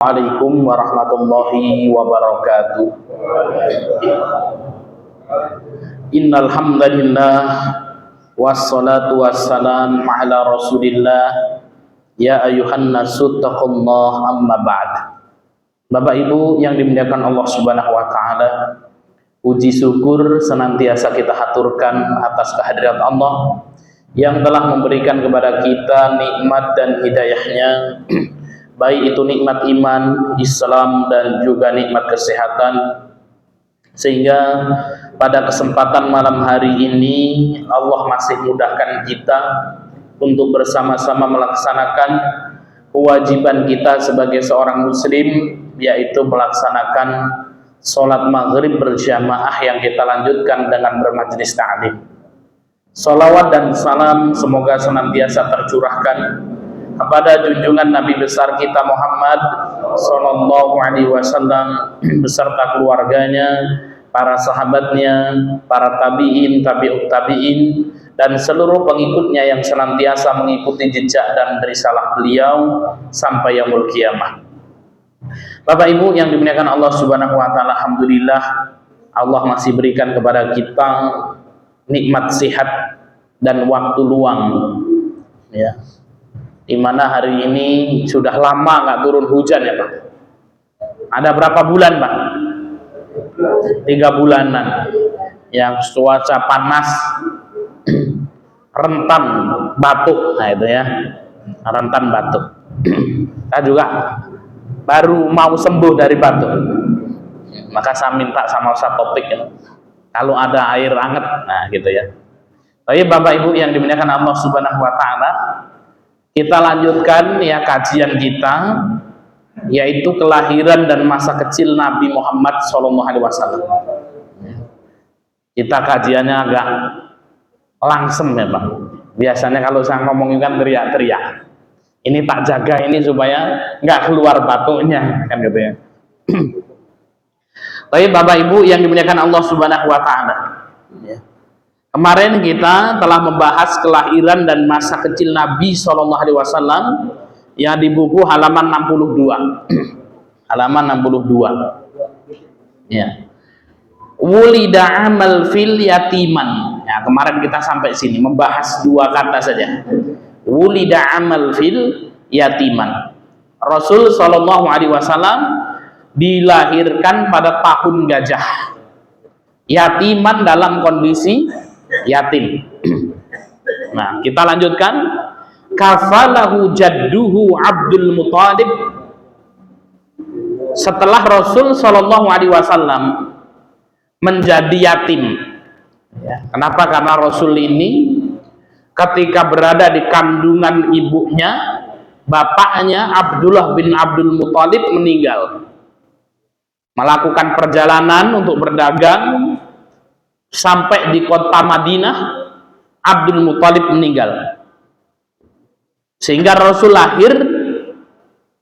Assalamualaikum warahmatullahi wabarakatuh. Innal hamdalillah wassalatu wassalam ala Rasulillah. Ya ayyuhan nasu taqullaha amma ba'd. Bapak Ibu yang dimuliakan Allah Subhanahu wa taala, puji syukur senantiasa kita haturkan atas kehadirat Allah yang telah memberikan kepada kita nikmat dan hidayahnya, baik itu nikmat iman, Islam, dan juga nikmat kesehatan, sehingga pada kesempatan malam hari ini Allah masih mudahkan kita untuk bersama-sama melaksanakan kewajiban kita sebagai seorang muslim, yaitu melaksanakan sholat maghrib berjamaah yang kita lanjutkan dengan bermajlis ta'lim. Sholawat dan salam semoga senantiasa tercurahkan kepada junjungan Nabi besar kita Muhammad Sallallahu Alaihi Wasallam beserta keluarganya, para sahabatnya, para tabiin, tabi'ut tabiin, dan seluruh pengikutnya yang senantiasa mengikuti jejak dan risalah beliau sampai yaumul qiyamah. Bapak Ibu yang dimuliakan Allah Subhanahu wa taala, alhamdulillah Allah masih berikan kepada kita nikmat sehat dan waktu luang, ya. Dimana hari ini sudah lama nggak turun hujan, ya Pak. Ada berapa bulan, Pak? 3 bulanan yang cuaca panas, rentan batuk. Nah itu ya, rentan batuk. Kita juga baru mau sembuh dari batuk, maka saya minta sama Ustaz Topik ya, kalau ada air hangat, nah gitu ya. Tapi Bapak Ibu yang dimuliakan Allah Subhanahu wa taala, kita lanjutkan ya kajian kita, yaitu kelahiran dan masa kecil Nabi Muhammad SAW. Kita kajiannya agak langsem ya Pak. Biasanya kalau saya ngomongin kan teriak-teriak. Ini tak jaga ini supaya nggak keluar batuknya, kan gitu ya. Tapi Bapak Ibu yang dimuliakan Allah Subhanahu wa taala, ya. Kemarin kita telah membahas kelahiran dan masa kecil Nabi Shallallahu Alaihi Wasallam yang di buku halaman 62. Halaman 62. Ya. Wulida amal fil yatiman. Ya, kemarin kita sampai sini membahas 2 kata saja. Wulida amal fil yatiman. Rasul Shallallahu Alaihi Wasallam dilahirkan pada tahun gajah. Yatiman dalam kondisi yatim. Nah, kita lanjutkan. Kafalahu jadduhu Abdul Muthalib. Setelah Rasul Shallallahu Alaihi Wasallam menjadi yatim, ya. Kenapa? Karena Rasul ini ketika berada di kandungan ibunya, bapaknya Abdullah bin Abdul Muthalib meninggal. Melakukan perjalanan untuk berdagang sampai di kota Madinah, Abdul Muthalib meninggal. Sehingga Rasul lahir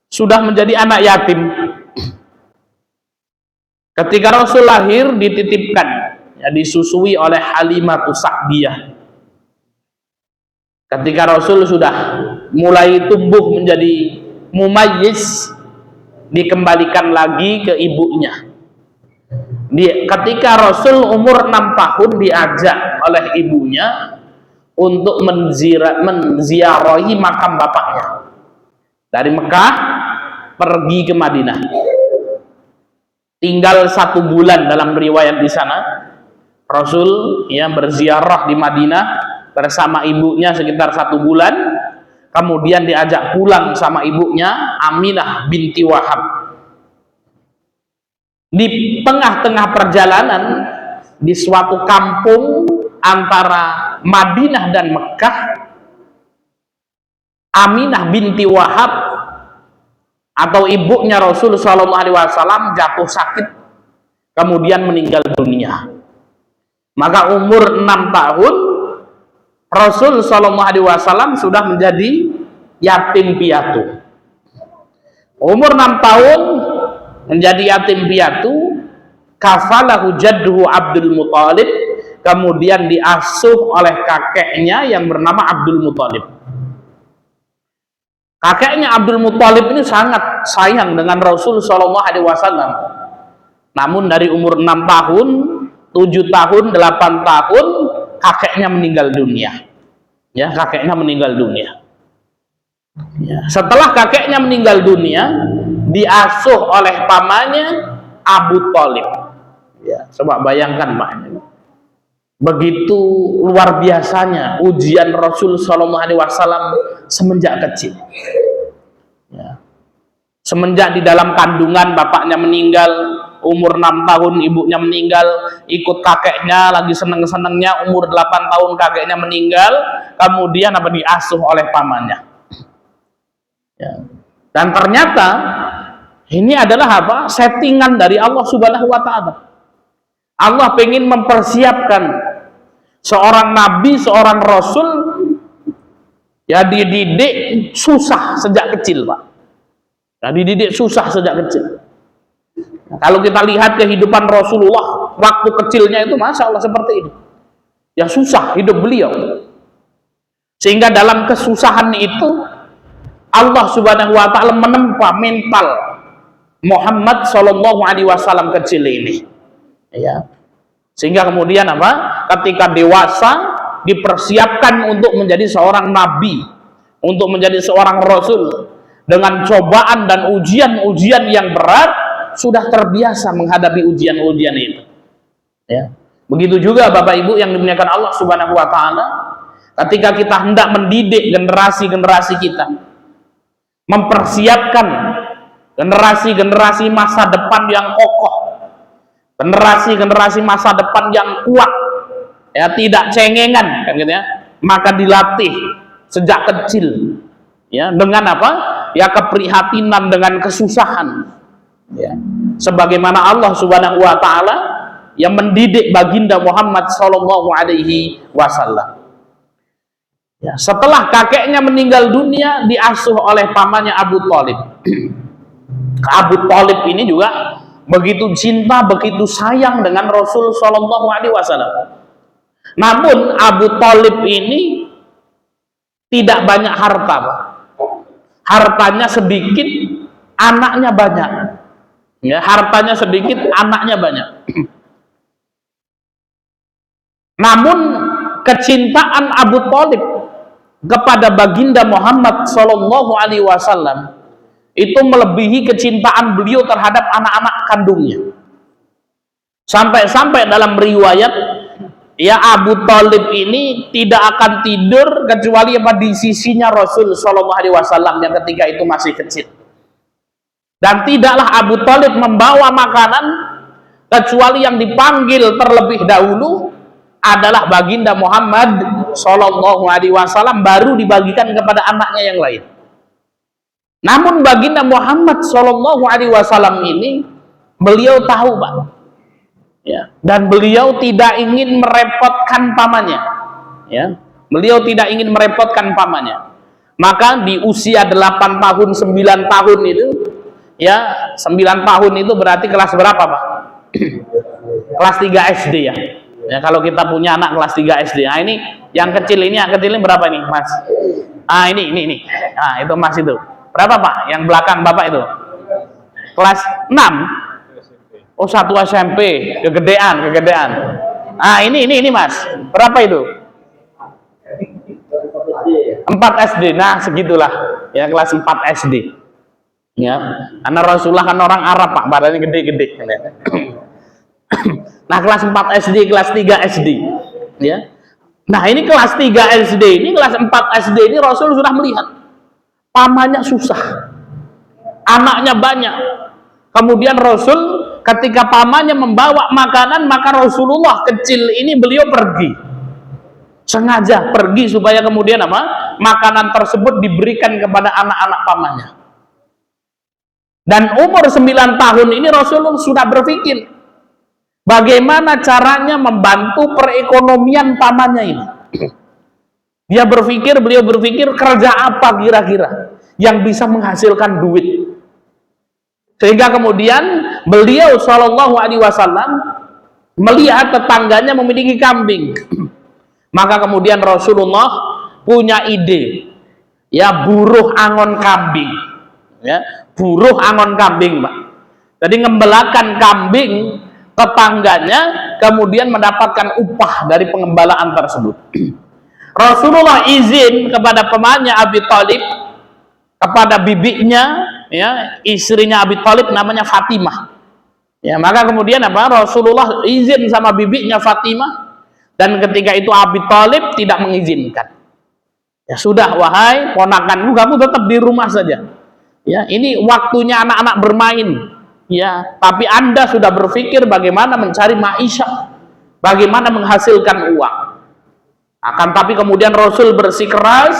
sudah menjadi anak yatim. Ketika Rasul lahir dititipkan, ya, disusui oleh Halimatus Sa'diyah. Ketika Rasul sudah mulai tumbuh menjadi mumayyiz, dikembalikan lagi ke ibunya. Ketika Rasul umur 6 tahun diajak oleh ibunya untuk menziarahi makam bapaknya. Dari Mekah pergi ke Madinah. Tinggal 1 bulan dalam riwayat di sana. Rasul ya berziarah di Madinah bersama ibunya sekitar 1 bulan. Kemudian diajak pulang sama ibunya Aminah binti Wahab. Di tengah-tengah perjalanan di suatu kampung antara Madinah dan Mekah, Aminah binti Wahab atau ibunya Rasul Shallallahu Alaihi Wasallam jatuh sakit, kemudian meninggal dunia. Maka umur 6 tahun Rasul Shallallahu Alaihi Wasallam sudah menjadi yatim piatu. Umur 6 tahun menjadi yatim piatu, kafalahu jadduhu Abdul Muthalib, kemudian diasuh oleh kakeknya yang bernama Abdul Muthalib. Kakeknya Abdul Muthalib ini sangat sayang dengan Rasul Shallallahu Alaihi Wasallam. Namun dari umur 6 tahun, 7 tahun, 8 tahun, kakeknya meninggal dunia. Ya, kakeknya meninggal dunia. Ya, setelah kakeknya meninggal dunia, diasuh oleh pamannya Abu Thalib. Ya, coba bayangkan Pak. Begitu luar biasanya ujian Rasul Shallallahu Alaihi Wasallam semenjak kecil. Ya. Semenjak di dalam kandungan bapaknya meninggal, umur 6 tahun ibunya meninggal, ikut kakeknya lagi seneng-senengnya, umur 8 tahun kakeknya meninggal, kemudian diasuh oleh pamannya. Ya. Dan ternyata ini adalah settingan dari Allah Subhanahu wa Ta'ala. Allah ingin mempersiapkan seorang nabi, seorang rasul, ya dididik susah sejak kecil, Pak. Ya, dididik susah sejak kecil. Nah, kalau kita lihat kehidupan Rasulullah waktu kecilnya itu, masya Allah seperti ini. Ya susah hidup beliau. Sehingga dalam kesusahan itu Allah Subhanahu wa Ta'ala menempa mental Muhammad Shallallahu Alaihi Wasallam kecil ini. Ya. Sehingga kemudian ketika dewasa dipersiapkan untuk menjadi seorang nabi, untuk menjadi seorang rasul, dengan cobaan dan ujian-ujian yang berat, sudah terbiasa menghadapi ujian-ujian itu. Ya. Begitu juga Bapak Ibu yang dimuliakan Allah Subhanahu wa Ta'ala, ketika kita hendak mendidik generasi-generasi kita, mempersiapkan generasi-generasi masa depan yang kokoh, generasi-generasi masa depan yang kuat, ya tidak cengengan, kan gitu ya, maka dilatih sejak kecil, ya dengan ya keprihatinan dengan kesusahan, ya sebagaimana Allah Subhanahu wa Ta'ala yang mendidik baginda Muhammad Shallallahu Alaihi Wasallam. Ya, setelah kakeknya meninggal dunia, diasuh oleh pamannya Abu Thalib. Abu Thalib ini juga begitu cinta, begitu sayang dengan Rasul Shallallahu Alaihi Wasallam. Namun Abu Thalib ini tidak banyak harta, Pak. Hartanya sedikit, anaknya banyak. Ya, hartanya sedikit, anaknya banyak. Namun kecintaan Abu Thalib kepada baginda Muhammad Shallallahu Alaihi Wasallam itu melebihi kecintaan beliau terhadap anak-anak kandungnya. Sampai-sampai dalam riwayat, ya Abu Thalib ini tidak akan tidur kecuali di sisinya Rasul Shallallahu Alaihi Wasallam yang ketika itu masih kecil. Dan tidaklah Abu Thalib membawa makanan kecuali yang dipanggil terlebih dahulu adalah baginda Muhammad Shallallahu Alaihi Wasallam, baru dibagikan kepada anaknya yang lain. Namun baginda Muhammad Shallallahu Alaihi Wasallam ini, beliau tahu, Pak, ya, dan beliau tidak ingin merepotkan pamannya, ya, beliau tidak ingin merepotkan pamannya. Maka di usia 8 tahun, 9 tahun itu, ya 9 tahun itu berarti kelas berapa, Pak? Kelas 3 SD ya. Ya, kalau kita punya anak kelas 3 SD. Nah, ini yang kecil ini berapa nih, Mas? Ah, ini. Nah, itu Mas itu. Berapa, Pak? Yang belakang Bapak itu? Kelas 6. Oh, 1 SMP. Kegedean. Ah, ini Mas. Berapa itu? 4 SD. Nah, segitulah. Ya, kelas 4 SD. Ya. Karena Rasulullah kan orang Arab, Pak. Badannya gede-gede. Nah, kelas 4 SD, kelas 3 SD, ya. Nah, ini kelas 3 SD, ini kelas 4 SD ini Rasul sudah melihat pamannya susah, anaknya banyak. Kemudian Rasul ketika pamannya membawa makanan, maka Rasulullah kecil ini beliau pergi, sengaja pergi supaya kemudian makanan tersebut diberikan kepada anak-anak pamannya. Dan umur 9 tahun ini Rasulullah sudah berpikir bagaimana caranya membantu perekonomian pamannya ini. Beliau berpikir kerja apa kira-kira yang bisa menghasilkan duit. Sehingga kemudian beliau Shallallahu Alaihi Wasallam melihat tetangganya memiliki kambing. Maka kemudian Rasulullah punya ide ya buruh angon kambing, ya buruh angon kambing, Pak. Jadi ngembalakan kambing tetangganya, kemudian mendapatkan upah dari pengembalaan tersebut. Rasulullah izin kepada pamannya Abi Thalib, kepada bibinya, ya istrinya Abi Thalib namanya Fatimah. Ya, maka kemudian apa? Rasulullah izin sama bibinya Fatimah, dan ketika itu Abi Thalib tidak mengizinkan. Ya sudah, wahai ponakanku, kamu tetap di rumah saja. Ya, ini waktunya anak-anak bermain. Ya, tapi Anda sudah berpikir bagaimana mencari maisha, bagaimana menghasilkan uang. Akan tapi kemudian Rasul bersikeras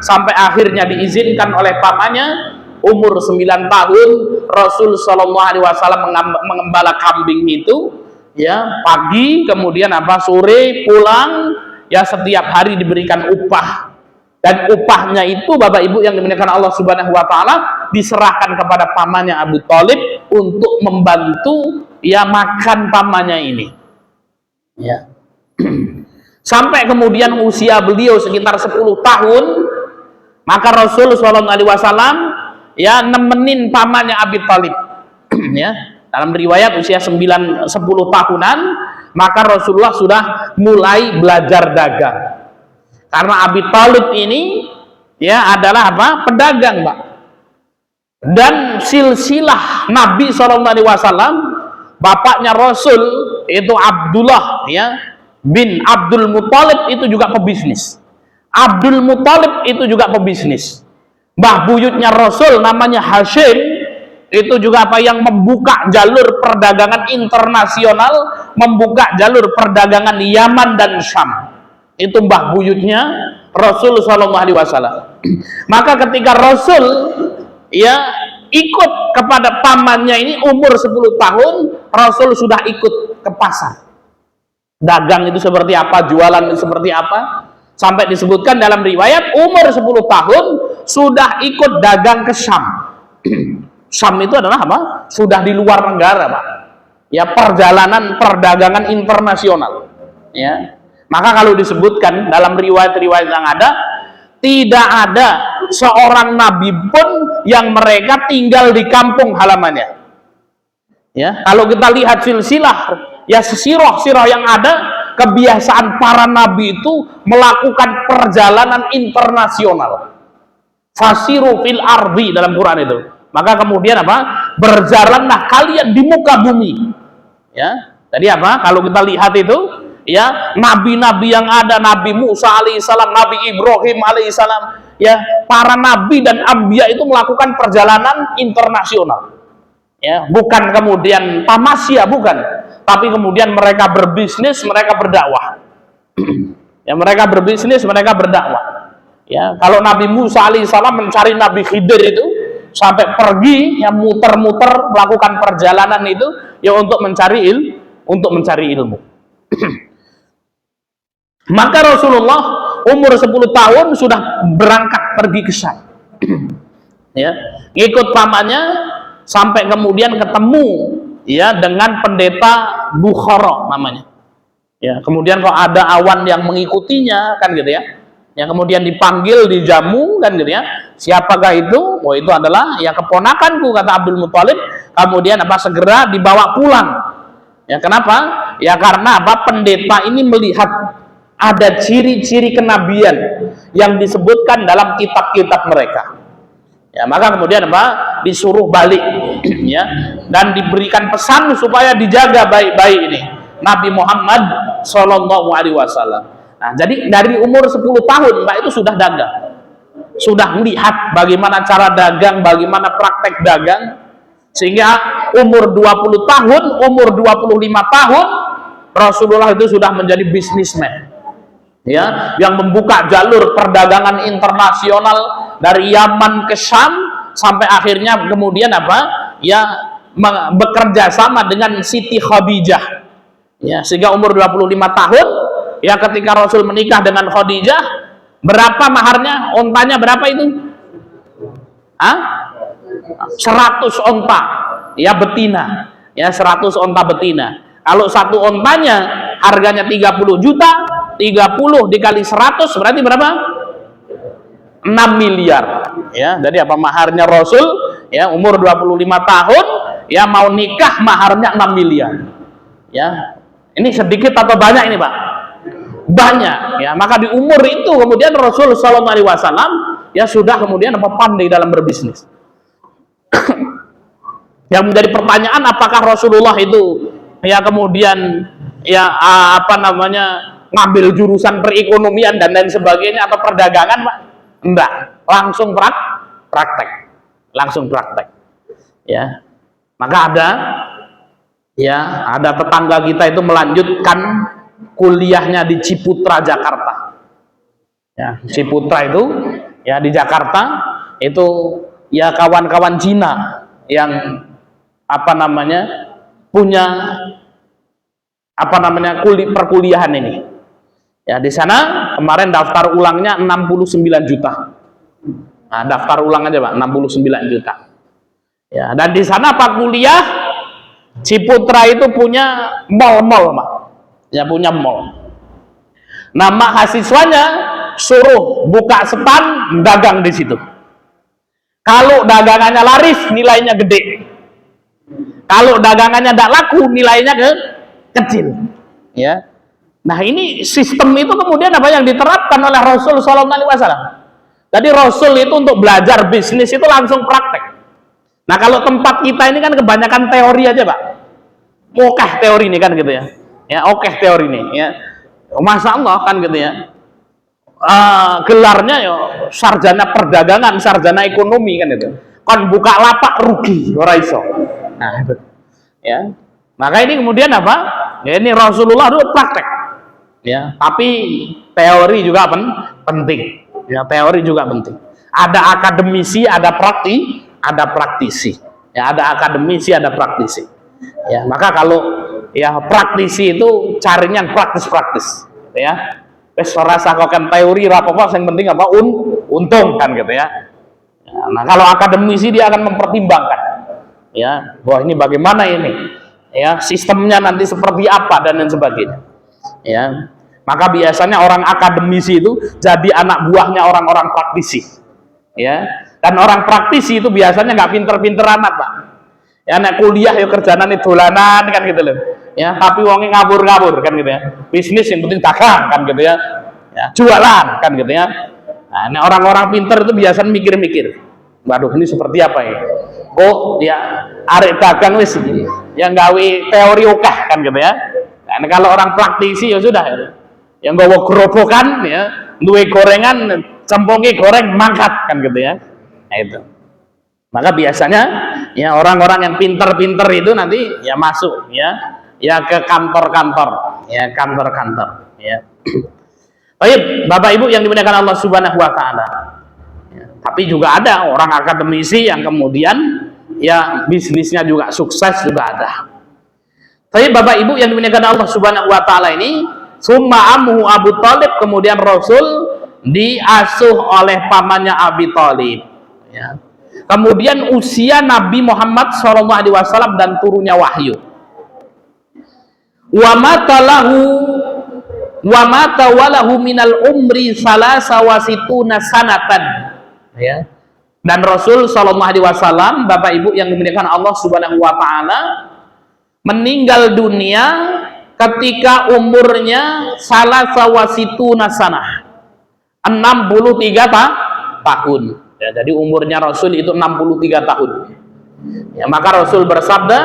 sampai akhirnya diizinkan oleh pamannya. Umur 9 tahun Rasul Shallallahu Alaihi Wasallam mengembala kambing itu, ya pagi kemudian apa sore pulang, ya setiap hari diberikan upah, dan upahnya itu Bapak Ibu yang dimuliakan Allah Subhanahu Wa Taala diserahkan kepada pamannya Abu Thalib untuk membantu ya makan pamannya ini, ya. Sampai kemudian usia beliau sekitar 10 tahun, maka Rasul Shallallahu Alaihi Wasallam ya nemenin pamannya Abi Thalib. Ya, dalam riwayat usia 10 tahunan, maka Rasulullah sudah mulai belajar dagang. Karena Abi Thalib ini ya adalah apa? Pedagang, Pak. Dan silsilah Nabi SAW, bapaknya Rasul itu Abdullah ya bin Abdul Muthalib, itu juga pebisnis. Abdul Muthalib itu juga pebisnis. Mbah buyutnya Rasul namanya Hashim, itu juga apa yang membuka jalur perdagangan internasional, membuka jalur perdagangan Yaman dan Syam. Itu mbah buyutnya Rasul Shallallahu Alaihi Wasallam. Maka ketika Rasul ya ikut kepada pamannya ini umur 10 tahun, Rasul sudah ikut ke pasar. Dagang itu seperti apa, jualan itu seperti apa, sampai disebutkan dalam riwayat umur 10 tahun sudah ikut dagang ke Syam. Syam itu adalah apa? Sudah di luar negara, Pak. Ya, perjalanan perdagangan internasional. Ya. Maka kalau disebutkan dalam riwayat-riwayat yang ada, tidak ada seorang nabi pun yang mereka tinggal di kampung halamannya. Ya, kalau kita lihat silsilah ya sirah yang ada, kebiasaan para nabi itu melakukan perjalanan internasional. Fasiru fil ardi dalam Quran itu. Maka kemudian apa? Berjalanlah kalian di muka bumi. Ya. Jadi apa? Kalau kita lihat itu, ya, nabi-nabi yang ada, Nabi Musa alaihissalam, Nabi Ibrahim alaihissalam, ya, para nabi dan anbiya itu melakukan perjalanan internasional. Ya, bukan kemudian tamasya, bukan. Tapi kemudian mereka berbisnis, mereka berdakwah. Ya, mereka berbisnis, mereka berdakwah. Ya, kalau Nabi Musa alaihissalam mencari Nabi Khidir itu sampai pergi, ya muter-muter melakukan perjalanan itu ya untuk mencari ilmu. Maka Rasulullah umur 10 tahun sudah berangkat pergi ke Syam. Ya, ikut pamannya sampai kemudian ketemu ya dengan pendeta Bukhara namanya. Ya, kemudian kok ada awan yang mengikutinya kan gitu ya. Yang kemudian dipanggil, dijamu kan gitu ya. Siapakah itu? Oh, itu adalah ya keponakanku, kata Abdul Muthalib. Kemudian apa segera dibawa pulang. Ya, kenapa? Ya karena apa? Pendeta ini melihat ada ciri-ciri kenabian yang disebutkan dalam kitab-kitab mereka. Ya, maka kemudian apa? Disuruh balik ya, dan diberikan pesan supaya dijaga baik-baik ini Nabi Muhammad Shallallahu Alaihi Wasallam. Nah, jadi dari umur 10 tahun Pak itu sudah dagang. Sudah melihat bagaimana cara dagang, bagaimana praktek dagang, sehingga umur 20 tahun, umur 25 tahun Rasulullah itu sudah menjadi bisnismen. Ya, yang membuka jalur perdagangan internasional dari Yaman ke Syam, sampai akhirnya kemudian apa? Ya, bekerja sama dengan Siti Khadijah. Ya, sehingga umur 25 tahun ya ketika Rasul menikah dengan Khadijah, berapa maharnya? Ontanya berapa itu? 100 onta. Ya betina. Ya 100 onta betina. Kalau satu ontanya harganya 30 juta, 30 dikali 100 berarti berapa? 6 miliar ya. Jadi apa maharnya Rasul ya, umur 25 tahun ya, mau nikah maharnya 6 miliar ya. Ini sedikit atau banyak ini Pak? Banyak ya. Maka di umur itu kemudian Rasul Shallallahu Alaihi Wasallam ya sudah kemudian pandai dalam berbisnis. Yang menjadi pertanyaan, apakah Rasulullah itu ya kemudian ya ngambil jurusan perekonomian dan lain sebagainya atau perdagangan Pak? Enggak, langsung praktek, langsung praktek ya. Maka ada tetangga kita itu melanjutkan kuliahnya di Ciputra Jakarta ya. Ciputra itu ya di Jakarta itu ya, kawan-kawan Cina yang punya perkuliahan ini ya. Di sana kemarin daftar ulangnya 69 juta. Nah, daftar ulang aja Pak, 69 juta ya. Dan di sana Pak kuliah, Ciputra itu punya mall Pak ya, punya mall. Nah, mahasiswanya suruh buka stand dagang di situ. Kalau dagangannya laris, nilainya gede. Kalau dagangannya tidak laku, nilainya kecil ya. Nah, ini sistem itu kemudian apa yang diterapkan oleh Rasul Shallallahu Alaihi Wasallam. Jadi Rasul itu untuk belajar bisnis itu langsung praktek. Nah, kalau tempat kita ini kan kebanyakan teori aja Pak. Okeh teori ini kan gitu ya. Ya, okeh teori ini ya. Masya Allah kan gitu ya. Gelarnya ya sarjana perdagangan, sarjana ekonomi kan itu. Kan buka lapak rugi, ora iso. Nah, itu. Ya. Maka ini kemudian apa? Ya, ini Rasulullah itu praktek. Ya, tapi teori juga penting. Ya, teori juga penting. Ada akademisi, ada praktisi. Ya, ada akademisi, ada praktisi. Ya, maka kalau ya praktisi itu carinya yang praktis-praktis. Ya. Wis ora sakoken teori ra apa-apa, yang penting apa untung kan gitu ya. Nah, kalau akademisi dia akan mempertimbangkan ya, wah ini bagaimana ini ya, sistemnya nanti seperti apa dan lain sebagainya ya. Maka biasanya orang akademisi itu jadi anak buahnya orang-orang praktisi ya. Dan orang praktisi itu biasanya nggak pinter-pinter amat Pak ya. Anak kuliah ya kerjaan dolanan kan gitu loh ya, tapi wongnya ngabur-ngabur kan gitu ya. Bisnis yang penting dagang kan gitu ya, jualan kan gitu ya. Nah, orang-orang pinter itu biasanya mikir-mikir, waduh ini seperti apa ya, ya arek dagang wis yang gawe teori okah kan gitu ya. Nah, kalau orang praktisi ya sudah yang gawe gerobokan ya, duwe gorengan, cempongnya goreng mangkat kan gitu ya. Nah, itu maka biasanya ya orang-orang yang pinter-pinter itu nanti ya masuk ya ke kantor-kantor ya, kantor-kantor ya. Baik, Bapak Ibu yang dimuliakan Allah Subhanahu wa taala. Ya, tapi juga ada orang akademisi yang kemudian ya bisnisnya juga sukses juga ada. Tapi Bapak Ibu yang dimuliakan Allah Subhanahu wa taala ini, summa amhu Abu Thalib, kemudian Rasul diasuh oleh pamannya Abi Thalib ya. Kemudian usia Nabi Muhammad SAW dan turunnya wahyu. Wa mata walahu minal umri salasa wasituna sanatan ya. Dan Rasul SAW, Bapak Ibu yang dimuliakan Allah Subhanahu wa taala, meninggal dunia ketika umurnya salasa wasituna sanah, 63 tahun ya. Jadi umurnya Rasul itu 63 tahun ya. Maka Rasul bersabda,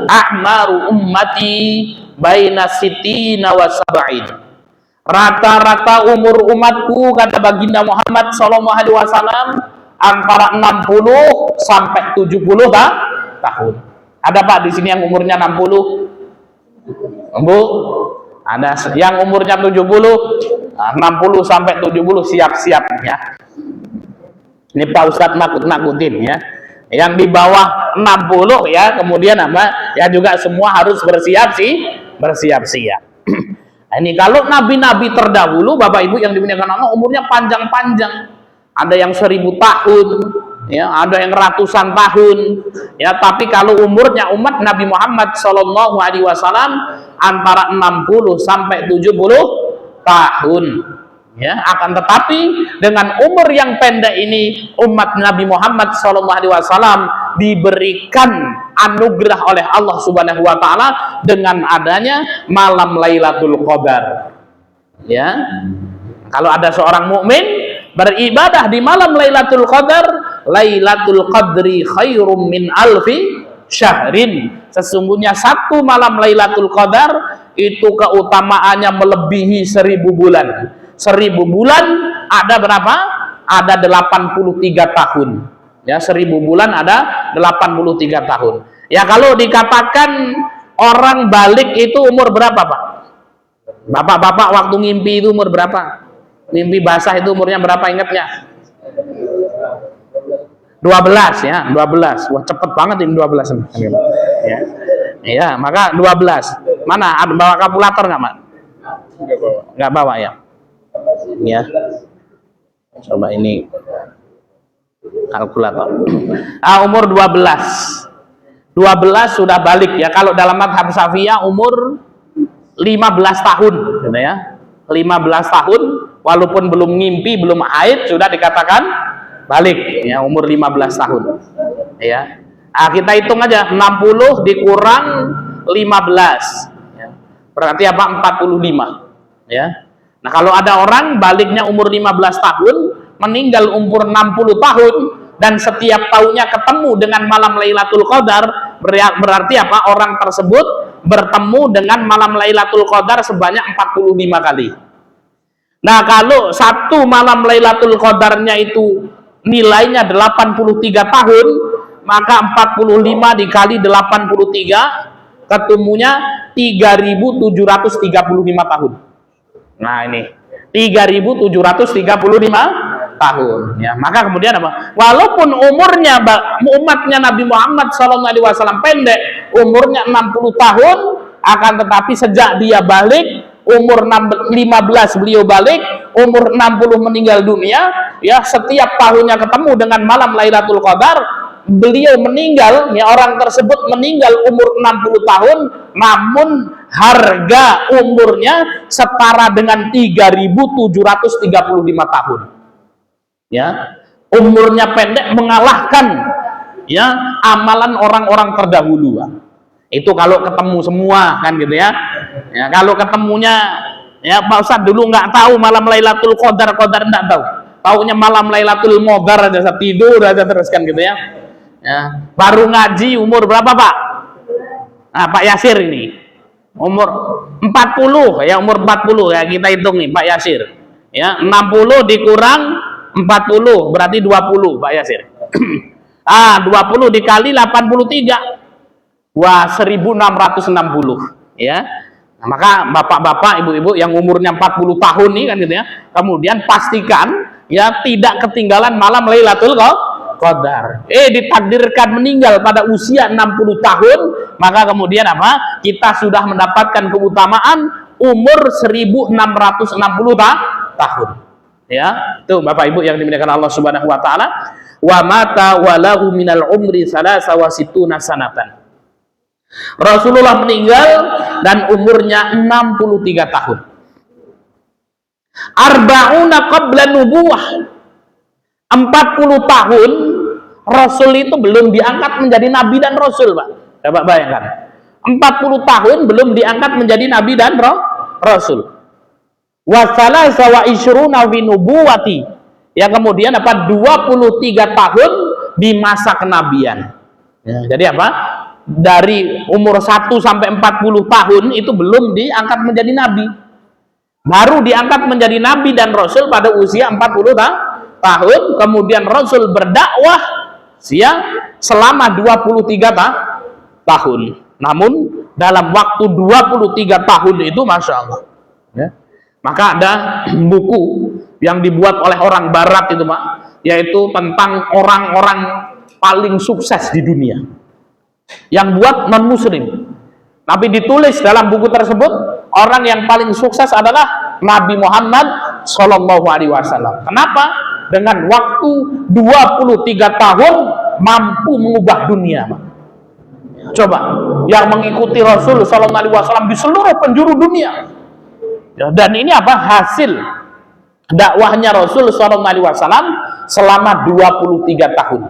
a'maru ummati baina sitina wa sab'in, rata-rata umur umatku, kata baginda Muhammad SAW, antara 60 sampai 70 tahun. Ada Pak di sini yang umurnya 60? Bu, ada yang umurnya 70, 60 sampai 70 siap-siap ya. Ini Pak Ustadz nakut-nakutin ya. Yang di bawah 60 ya, kemudian apa? Ya juga semua harus bersiap-siap. Ini kalau nabi-nabi terdahulu, Bapak Ibu yang dimuliakan Allah, umurnya panjang-panjang. Ada yang 1000 tahun, ya, ada yang ratusan tahun, ya. Tapi kalau umurnya umat Nabi Muhammad SAW antara 60 sampai 70 tahun. Ya, akan tetapi dengan umur yang pendek ini umat Nabi Muhammad SAW diberikan anugerah oleh Allah Subhanahu wa taala dengan adanya malam Lailatul Qadar. Ya. Kalau ada seorang mukmin beribadah di malam Lailatul Qadar, Lailatul Qadri khairum min alfi syahrin. Sesungguhnya satu malam Lailatul Qadar itu keutamaannya melebihi 1000 bulan. 1000 bulan ada berapa? Ada 83 tahun. Ya, 1000 bulan ada 83 tahun. Ya, kalau dikatakan orang balik itu umur berapa, Pak? Bapak-bapak waktu ngimpi itu umur berapa? Mimpi basah itu umurnya berapa, ingatnya? 12 ya, 12. Wah, cepet banget ini 12. Ya. Ya, maka 12. Mana? Ada bawa kalkulator nggak, Mak? Nggak bawa ya. Ya, coba ini kalkulator. Umur 12 sudah balik ya. Kalau dalam mazhab Syafi'iyah umur 15 tahun gitu ya. 15 tahun walaupun belum ngimpi, belum haid sudah dikatakan balik ya, umur 15 tahun ya. Kita hitung aja 60 dikurang 15 ya. Berarti apa? 45 ya. Nah, kalau ada orang baliknya umur 15 tahun, meninggal umur 60 tahun, dan setiap tahunnya ketemu dengan malam Lailatul Qadar, berarti apa? Orang tersebut bertemu dengan malam Lailatul Qadar sebanyak 45 kali. Nah, kalau satu malam Lailatul Qadarnya itu nilainya 83 tahun, maka 45 dikali 83 ketemunya 3735 tahun. Nah, ini 3735 tahun ya. Maka kemudian apa? Walaupun umurnya umatnya Nabi Muhammad SAW pendek, umurnya 60 tahun, akan tetapi sejak dia balik umur 15 beliau balik, umur 60 meninggal dunia ya. Setiap tahunnya ketemu dengan malam Lailatul Qadar, beliau meninggal ya, orang tersebut meninggal umur 60 tahun, namun harga umurnya setara dengan 3735 tahun ya. Umurnya pendek mengalahkan ya amalan orang-orang terdahulu. Itu kalau ketemu semua kan gitu ya. Ya, kalau ketemunya ya Pak Ustadz dulu nggak tahu malam Lailatul Qadar nggak tahu. Taunya malam Lailatul Qadar aja, tidur aja terus kan gitu ya. Ya, baru ngaji umur berapa, Pak? Nah, Pak Yasir ini umur 40 ya, umur 40 ya, kita hitung nih Pak Yasir ya. 60 dikurang 40 berarti 20, Pak Yasir. 20 dikali 83, wah 1660 ya. Nah, maka bapak-bapak, ibu-ibu yang umurnya 40 tahun nih kan gitu ya, kemudian pastikan ya tidak ketinggalan malam Lailatul Qadar. Ditakdirkan meninggal pada usia 60 tahun, maka kemudian apa? Kita sudah mendapatkan keutamaan umur 1660 tahun. Ya, itu Bapak Ibu yang dimuliakan Allah Subhanahu wa taala. Wa mata walahu minal umri salasa wa situna sanatan. Rasulullah meninggal dan umurnya 63 tahun. Arba'una qabla nubuwah. 40 tahun Rasul itu belum diangkat menjadi nabi dan rasul, Pak. Coba bayangkan. 40 tahun belum diangkat menjadi nabi dan rasul. Wa salasa wa isyruna fi nubuwati. Ya, kemudian apa? 23 tahun di masa kenabian. Ya, jadi apa? Dari umur 1 sampai 40 tahun itu belum diangkat menjadi nabi. Baru diangkat menjadi nabi dan rasul pada usia 40 tahun, kemudian Rasul berdakwah selama 23 tahun. Namun dalam waktu 23 tahun itu Masya Allah ya, maka ada buku yang dibuat oleh orang barat itu, Pak, yaitu tentang orang-orang paling sukses di dunia yang buat non muslim, tapi ditulis dalam buku tersebut orang yang paling sukses adalah Nabi Muhammad Shallallahu Alaihi Wasallam. Kenapa? Dengan waktu 23 tahun mampu mengubah dunia. Coba, yang mengikuti Rasul Shallallahu Alaihi Wasallam di seluruh penjuru dunia. Ya, dan ini apa? Hasil dakwahnya Rasul Shallallahu Alaihi Wasallam selama 23 tahun.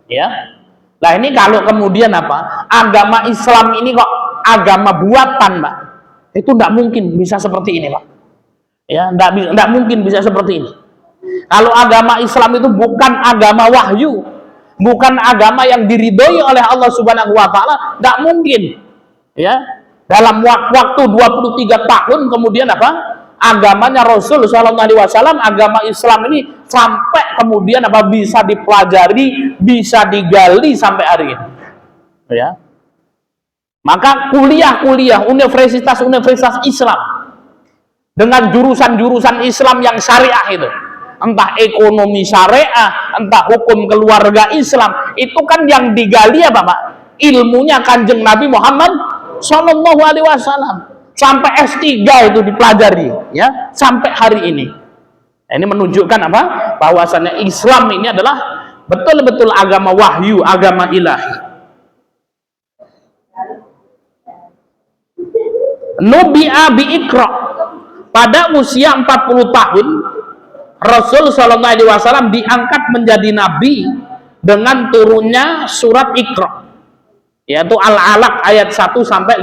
Ya, nah ini kalau kemudian apa? Agama Islam ini kok agama buatan, Pak? Itu tidak mungkin bisa seperti ini, Pak. Ya, tidak mungkin bisa seperti ini. Kalau agama Islam itu bukan agama wahyu, bukan agama yang diridhoi oleh Allah Subhanahu wa taala, tidak mungkin. Ya, dalam waktu 23 tahun kemudian apa? Agamanya Rasul Shallallahu Alaihi Wasallam, agama Islam ini sampai kemudian apa bisa dipelajari, bisa digali sampai hari ini. Ya, maka kuliah-kuliah universitas Islam dengan jurusan-jurusan Islam yang syariah itu, entah ekonomi syariah, entah hukum keluarga Islam, itu kan yang digali apa, Pak? Ilmunya Kanjeng Nabi Muhammad Shallallahu Alaihi Wasallam. Sampai S3 itu dipelajari, ya, sampai hari ini. Ini menunjukkan apa? Bahwasannya Islam ini adalah betul-betul agama wahyu, agama ilahi. Nubi'a bi'ikra. Pada usia 40 tahun, Rasul Shallallahu Alaihi Wasallam diangkat menjadi nabi dengan turunnya surat Iqra, yaitu Al-Alaq ayat 1 sampai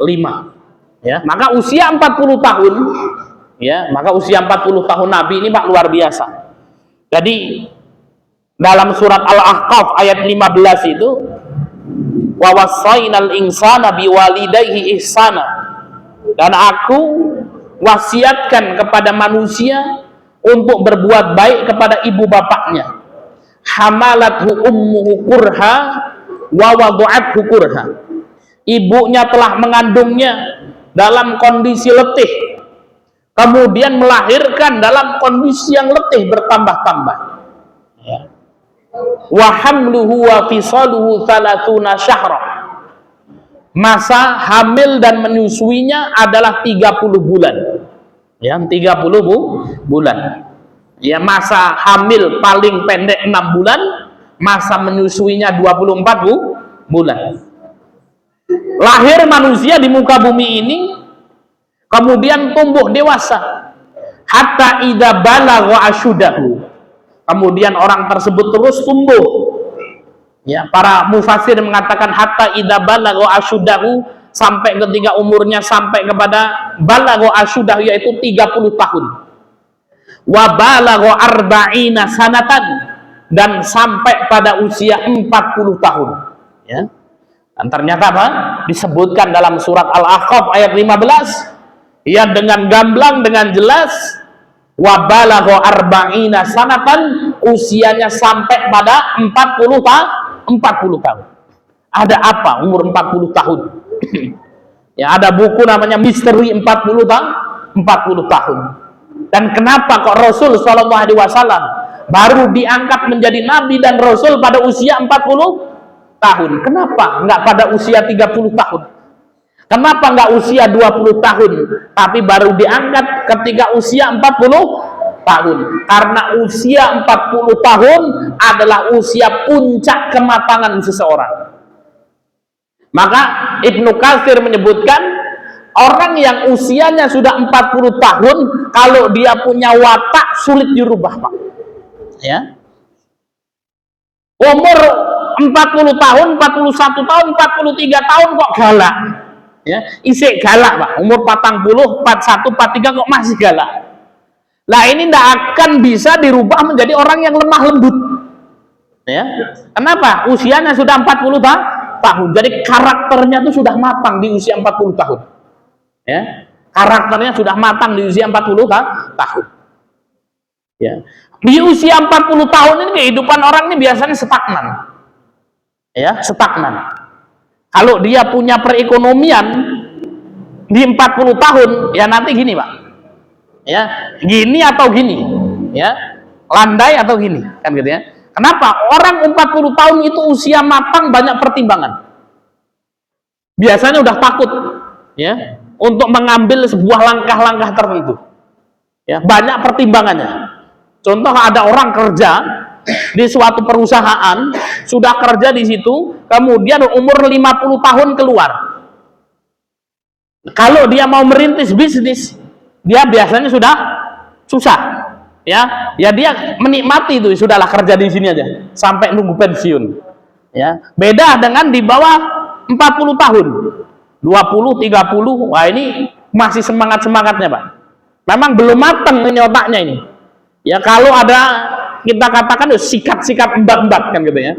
5. Ya, maka usia 40 tahun, ya, maka usia 40 tahun Nabi ini, Pak, luar biasa. Jadi dalam surat Al-Ahqaf ayat 15 itu, wa wassaynal insana biwalidayhi ihsana, dan aku wasiatkan kepada manusia untuk berbuat baik kepada ibu bapaknya. Hamalathu ummuhu kurha wa wada'athu kurha. Ibunya telah mengandungnya dalam kondisi letih, kemudian melahirkan dalam kondisi yang letih bertambah-tambah. Ya. Wa hamluhu wa fisaluhu 30 syahra. Masa hamil dan menyusuinya adalah 30 bulan. Ya, 30 bulan. Ya, masa hamil paling pendek 6 bulan, masa menyusuinya 24 bulan. Lahir manusia di muka bumi ini, kemudian tumbuh dewasa, hatta idza balagha asyudahu. Kemudian orang tersebut terus tumbuh. Ya, para mufassir mengatakan hatta idza balagha asyudahu, sampai ketika umurnya sampai kepada balagha asyudahu, yaitu 30 tahun. Wa balagha arba'ina sanatan, dan sampai pada usia 40 tahun. Ya. Dan ternyata apa? Disebutkan dalam surat Al-Ahqaf ayat 15, ya, dengan gamblang, dengan jelas, wa balagha arba'ina sanatan, usianya sampai pada 40 tahun. Ada apa umur 40 tahun? Ya, ada buku namanya Misteri 40 tahun. Dan kenapa kok Rasul Shallallahu Alaihi Wasallam baru diangkat menjadi nabi dan rasul pada usia 40 tahun? Kenapa nggak pada usia 30 tahun? Kenapa nggak usia 20 tahun, tapi baru diangkat ketika usia 40 tahun? Karena usia 40 tahun adalah usia puncak kematangan seseorang. Maka Ibnu Katsir menyebutkan, orang yang usianya sudah 40 tahun, kalau dia punya watak sulit dirubah, Pak. Ya. Umur 40 tahun, 41 tahun, 43 tahun kok galak. Ya, isik galak, Pak. Umur 40, 41, 43 kok masih galak. Nah, ini tidak akan bisa dirubah menjadi orang yang lemah lembut. Ya. Kenapa? Usianya sudah 40 tahun. Jadi karakternya itu sudah matang di usia 40 tahun. Ya. Karakternya sudah matang di usia 40 tahun. Ya. Di usia 40 tahun ini kehidupan orang ini biasanya stagnan. Ya, stagnan. Kalau dia punya perekonomian di 40 tahun, ya nanti gini, Pak. Ya, gini atau gini. Ya. Landai atau gini, kan gitu ya. Kenapa? Orang 40 tahun itu usia matang, banyak pertimbangan. Biasanya udah takut, ya, untuk mengambil sebuah langkah-langkah tertentu. Ya, banyak pertimbangannya. Contoh, ada orang kerja di suatu perusahaan, sudah kerja di situ, kemudian umur 50 tahun keluar. Kalau dia mau merintis bisnis, dia biasanya sudah susah. ya dia menikmati itu, sudahlah kerja di sini aja sampai nunggu pensiun. Ya, beda dengan di bawah 40 tahun, 20, 30, wah ini masih semangat-semangatnya, Pak. Memang belum matang ini otaknya ini. Ya, kalau ada kita katakan sikat-sikat embat-embat kan gitu ya.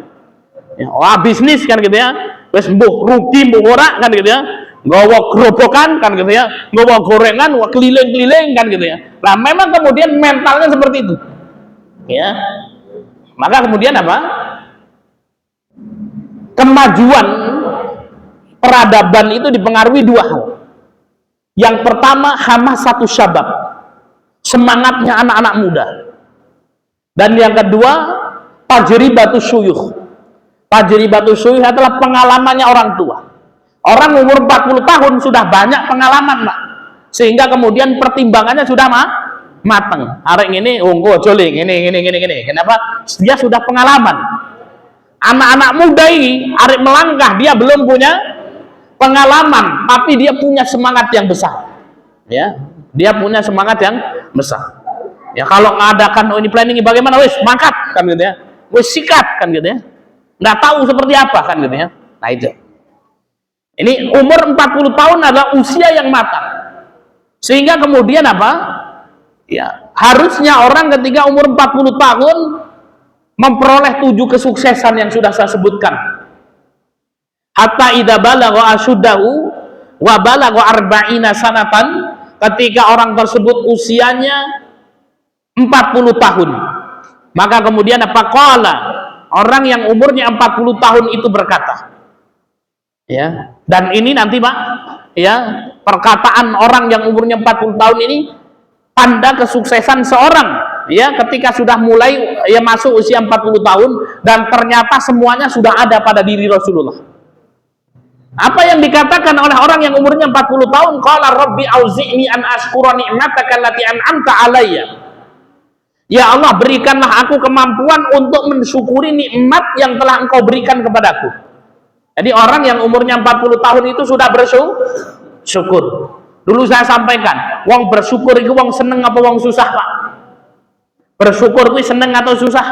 Ya, wah bisnis kan gitu ya. Wes mbuh rugi mbuh ora kan gitu ya. Nggawa gerobokan kan gitu ya. Nggawa gorengan, wah keliling-keliling kan gitu ya. Nah, memang kemudian mentalnya seperti itu. Ya. Maka kemudian apa? Kemajuan peradaban itu dipengaruhi dua hal. Yang pertama, hamasatu syabab, semangatnya anak-anak muda. Dan yang kedua, tajribatu syuyukh. Tajribatu syuyukh adalah pengalamannya orang tua. Orang umur 40 tahun sudah banyak pengalaman, Pak. Sehingga kemudian pertimbangannya sudah mateng. Arek ini unggo joling, ini. Kenapa? Dia sudah pengalaman. Anak-anak muda ini, arek melangkah, dia belum punya pengalaman, tapi dia punya semangat yang besar. Ya, dia punya semangat yang besar. Ya, kalau mengadakan ini planning bagaimana, wis mangkat kan gitu ya, wis sikat kan gitu ya, nggak tahu seperti apa kan gitu ya. Nah itu, ini umur 40 tahun adalah usia yang matang, sehingga kemudian apa? Ya, harusnya orang ketika umur 40 tahun memperoleh 7 kesuksesan yang sudah saya sebutkan. Hatta idza balagha asyuddahu wa balagha arba'ina sanatan, ketika orang tersebut usianya 40 tahun, maka kemudian apa? Qala, orang yang umurnya 40 tahun itu berkata, ya, dan ini nanti Pak, ya, perkataan orang yang umurnya 40 tahun ini tanda kesuksesan seorang, ya, ketika sudah mulai ya masuk usia 40 tahun dan ternyata semuanya sudah ada pada diri Rasulullah. Apa yang dikatakan oleh orang yang umurnya 40 tahun? Qala rabbi auzi'ni an ashkura ni'mataka allati an'amta alayya. Ya Allah, berikanlah aku kemampuan untuk mensyukuri nikmat yang telah Engkau berikan kepadaku. Jadi orang yang umurnya 40 tahun itu sudah bersyukur. Dulu saya sampaikan, wong bersyukur itu wong seneng apa wong susah, Pak? Bersyukur itu seneng atau susah?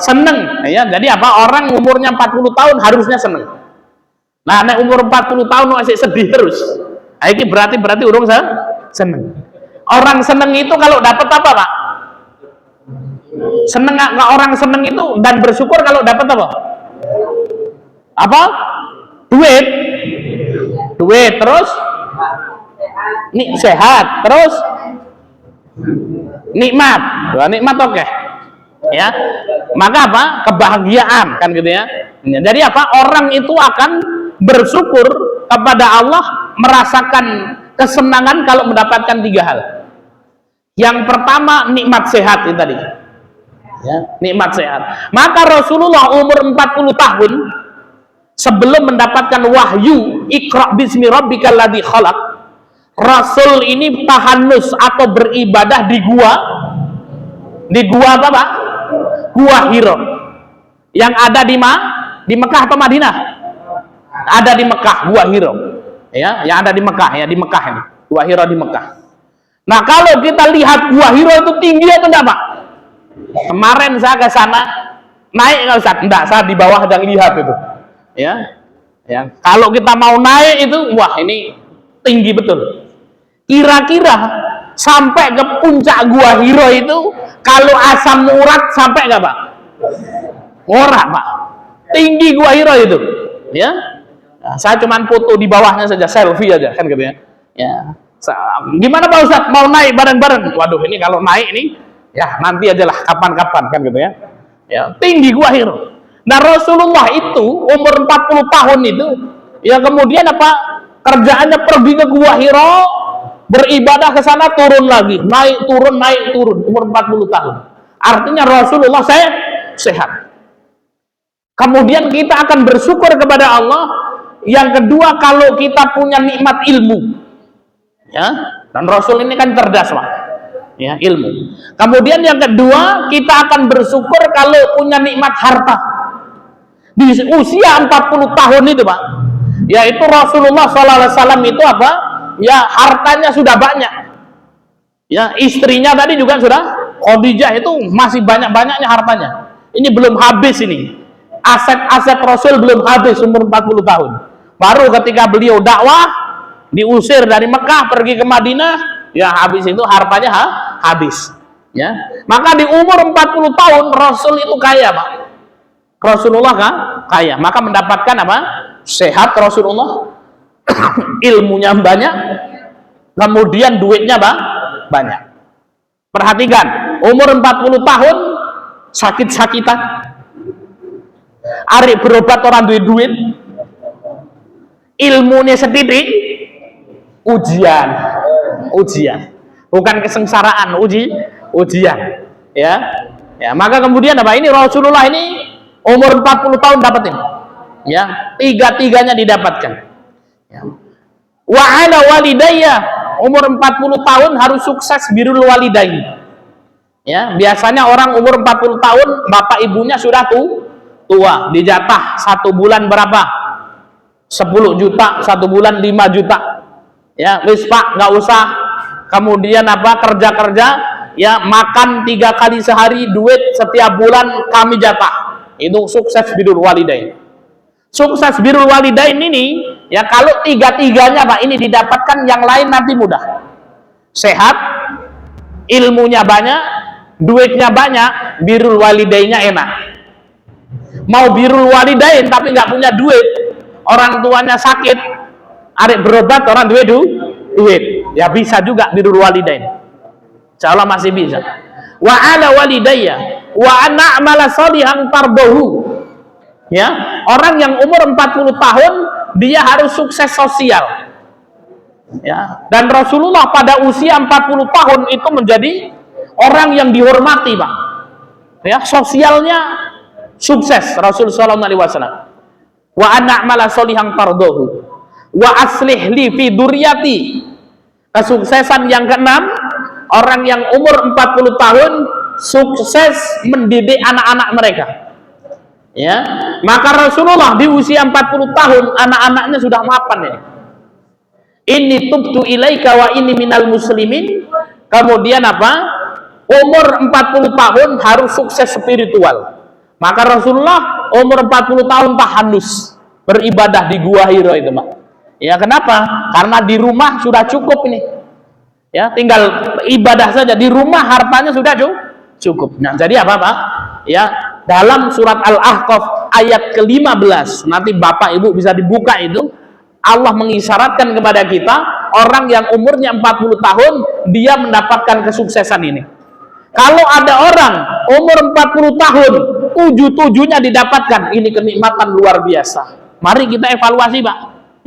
Seneng. Ya, jadi apa? Orang umurnya 40 tahun harusnya seneng. Nah, nek umur 40 tahun masih sedih terus. Nah, ini berarti urung seneng. Orang seneng itu kalau dapat apa, Pak? Seneng nggak orang seneng itu dan bersyukur kalau dapat apa? Apa? Duit terus sehat, terus nikmat. Nikmat oke. Ya. Maka apa? Kebahagiaan kan gitu ya. Jadi apa? Orang itu akan bersyukur kepada Allah, merasakan kesenangan kalau mendapatkan 3 hal. Yang pertama, nikmat sehat itu tadi. Ya, nikmat sehat. Maka Rasulullah umur 40 tahun sebelum mendapatkan wahyu Iqra bismi rabbikal ladzi khalaq, Rasul ini tahanus atau beribadah di gua apa, Pak? Gua Hira. Yang ada di Mekah atau Madinah? Ada di Mekah, Gua Hira. Ya, yang ada di Mekah, ya, di Mekah ini. Gua Hira di Mekah. Nah, kalau kita lihat Gua Hira itu tinggi atau enggak, Pak? Kemarin saya ke sana, naik enggak, Ustaz? Enggak, saya di bawah sedang lihat itu. Ya. Ya, kalau kita mau naik itu, wah, ini tinggi betul. Kira-kira sampai ke puncak Gua Hira itu, kalau asam urat sampai enggak, Pak? Ora, Pak. Tinggi Gua Hira itu. Ya. Nah, saya cuman foto di bawahnya saja, selfie aja kan gitu ya. Ya. Gimana Pak Ustadz, mau naik bareng-bareng? Waduh, ini kalau naik ini ya nanti aja lah, kapan-kapan kan gitu ya. Ya, tinggi Gua Hira. Nah, Rasulullah itu umur 40 tahun itu ya kemudian apa? Kerjaannya pergi ke Gua Hira, beribadah ke sana, turun lagi, naik turun umur 40 tahun. Artinya Rasulullah sehat. Kemudian kita akan bersyukur kepada Allah. Yang kedua, kalau kita punya nikmat ilmu, ya, dan Rasul ini kan cerdas, Pak, ya, ilmu. Kemudian yang kedua, kita akan bersyukur kalau punya nikmat harta. Di usia 40 tahun itu, Pak, yaitu Rasulullah SAW itu apa? Ya, hartanya sudah banyak. Ya, istrinya tadi juga sudah, Khadijah itu masih banyak-banyaknya hartanya. Ini belum habis ini. Aset-aset Rasul belum habis umur 40 tahun. Baru ketika beliau dakwah, diusir dari Mekah pergi ke Madinah, ya habis itu hartanya habis. Ya. Maka di umur 40 tahun Rasul itu kaya, Pak. Rasulullah kaya. Maka mendapatkan apa? Sehat Rasulullah, ilmunya banyak, kemudian duitnya banyak. Perhatikan, umur 40 tahun sakit-sakitan, arek berobat orang duit, ilmunya setitik, ujian, bukan kesengsaraan, ujian, ya. Maka kemudian apa? Ini Rasulullah ini umur 40 tahun dapetin, ya, tiga-tiganya didapatkan. Ya. Wa ala walidayya, umur 40 tahun harus sukses birrul walidain. Ya, biasanya orang umur 40 tahun bapak ibunya sudah tua, dijatah 1 bulan berapa? 10 juta, 1 bulan 5 juta. Ya, wis Pak, nggak usah. Kemudian apa? Kerja-kerja, ya, makan 3 kali sehari, duit setiap bulan kami jatah. Itu sukses birrul walidain. Sukses birrul walidain ini, ya, kalau tiga-tiganya Pak ini didapatkan, yang lain nanti mudah. Sehat, ilmunya banyak, duitnya banyak, birrul walidainnya enak. Mau birrul walidain tapi nggak punya duit, orang tuanya sakit, arek berobat orang duit, ya bisa juga birrul walidain. Insyaallah masih bisa. Wa ala walidayya wa ana amala sholihan tardahu. Ya, orang yang umur 40 tahun dia harus sukses sosial. Ya, dan Rasulullah pada usia 40 tahun itu menjadi orang yang dihormati, Pak. Ya, sosialnya sukses Rasul sallallahu alaihi wasallam. Wa ana amala sholihan tardahu wa aslih li fi dzurriyyati. Kesuksesan yang keenam, orang yang umur 40 tahun sukses mendidik anak-anak mereka. Ya, maka Rasulullah di usia 40 tahun anak-anaknya sudah mapan ya. Ini tubtu ilaika wa ini minal muslimin. Kemudian apa? Umur 40 tahun harus sukses spiritual. Maka Rasulullah umur 40 tahun tahanus, beribadah di Gua Hira itu, Pak. Ya, kenapa? Karena di rumah sudah cukup ini. Ya, tinggal ibadah saja di rumah, hartanya sudah cukup. Nah, jadi apa, Pak? Ya, dalam surat Al-Ahqaf ayat ke-15, nanti Bapak Ibu bisa dibuka itu, Allah mengisyaratkan kepada kita, orang yang umurnya 40 tahun, dia mendapatkan kesuksesan ini. Kalau ada orang umur 40 tahun, 7-7-nya didapatkan, ini kenikmatan luar biasa. Mari kita evaluasi, Pak.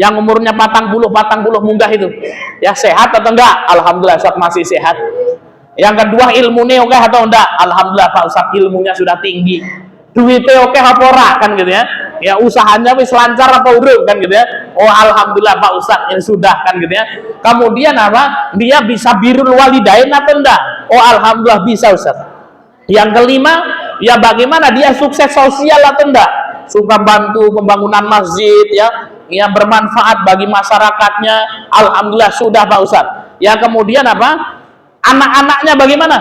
Yang umurnya 40 munggah itu, ya, sehat atau enggak? Alhamdulillah, Ustaz masih sehat. Yang kedua, ilmunya oke atau enggak? Alhamdulillah Pak Ustaz, ilmunya sudah tinggi. Duitnya oke apa ora, kan gitu ya. Ya, usahanya wis lancar apa urung, kan gitu ya. Oh, alhamdulillah Pak Ustaz, ya sudah, kan gitu ya. Kemudian apa? Dia bisa birrul walidain atau enggak? Oh, alhamdulillah bisa Ustaz. Yang kelima, ya bagaimana dia sukses sosial atau enggak? Suka bantu pembangunan masjid, ya bermanfaat bagi masyarakatnya. Alhamdulillah sudah Pak Ustaz. Ya, kemudian apa? Anak-anaknya bagaimana?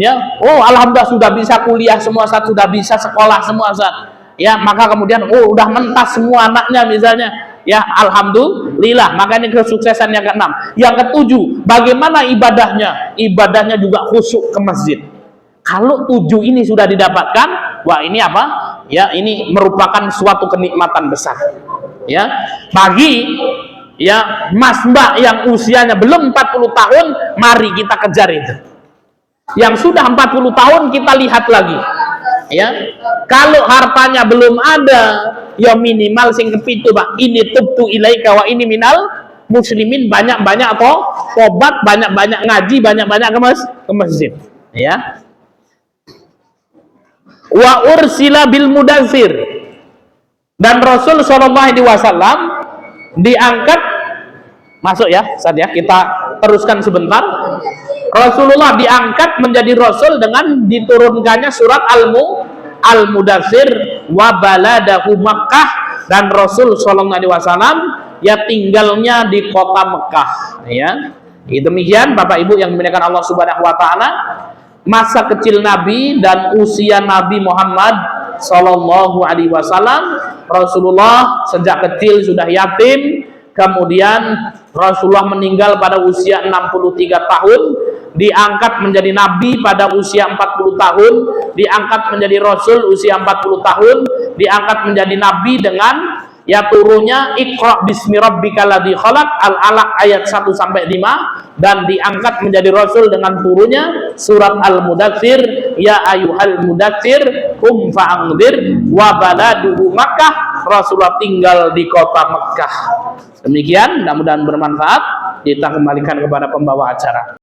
Ya, oh alhamdulillah sudah bisa kuliah semua, Ustaz, sudah bisa sekolah semua, Ustaz. Ya, maka kemudian oh udah mentas semua anaknya misalnya. Ya, alhamdulillah. Maka ini kesuksesan yang keenam. Yang ketujuh, bagaimana ibadahnya? Ibadahnya juga khusyuk ke masjid. Kalau 7 ini sudah didapatkan, wah ini apa? Ya, ini merupakan suatu kenikmatan besar. Ya, bagi ya mas mbak yang usianya belum 40 tahun, mari kita kejar itu. Yang sudah 40 tahun kita lihat lagi. Ya, kalau hartanya belum ada, ya minimal sing kepitu, Pak. Ini tubtu ilaika wa ini minal muslimin, banyak-banyak atau tobat, banyak-banyak ngaji, banyak-banyak ke masjid. Ya. Wa ursila bil mudazzir. Dan Rasul sallallahu alaihi wasallam diangkat, masuk ya, Ustaz ya, kita teruskan sebentar. Rasulullah diangkat menjadi Rasul dengan diturunkannya surat Al-Mudaththir wa baladahu Makkah, dan Rasul sallallahu alaihi wasallam ya tinggalnya di kota Mekah, ya. Demikian Bapak Ibu yang dimuliakan Allah Subhanahu wa taala, masa kecil Nabi dan usia Nabi Muhammad sallallahu alaihi wasallam. Rasulullah sejak kecil sudah yatim, kemudian Rasulullah meninggal pada usia 63 tahun, diangkat menjadi nabi pada usia 40 tahun, diangkat menjadi rasul usia 40 tahun, diangkat menjadi nabi dengan turunnya Iqra bismi rabbikal ladzi khalaq, Al-Alaq ayat 1 sampai 5, dan diangkat menjadi rasul dengan turunnya surat Al-Mudatsir, ya ayyuhal mudatsir qum fa'andzir, wa baladuhu Makkah, Rasulullah tinggal di kota Mekah. Demikian, mudah-mudahan bermanfaat. Kita kembalikan kepada pembawa acara.